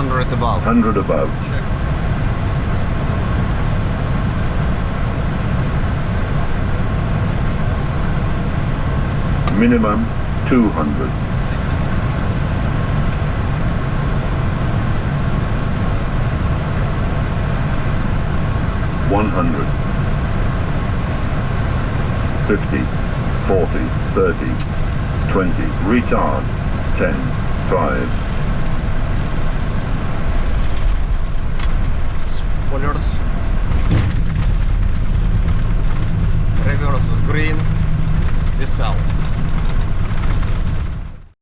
100 above. 100 above. Check. Minimum 200. $100, 50, 40, 30, 20, retard, 10, 5. Spoilers. Reverse is green. Descent.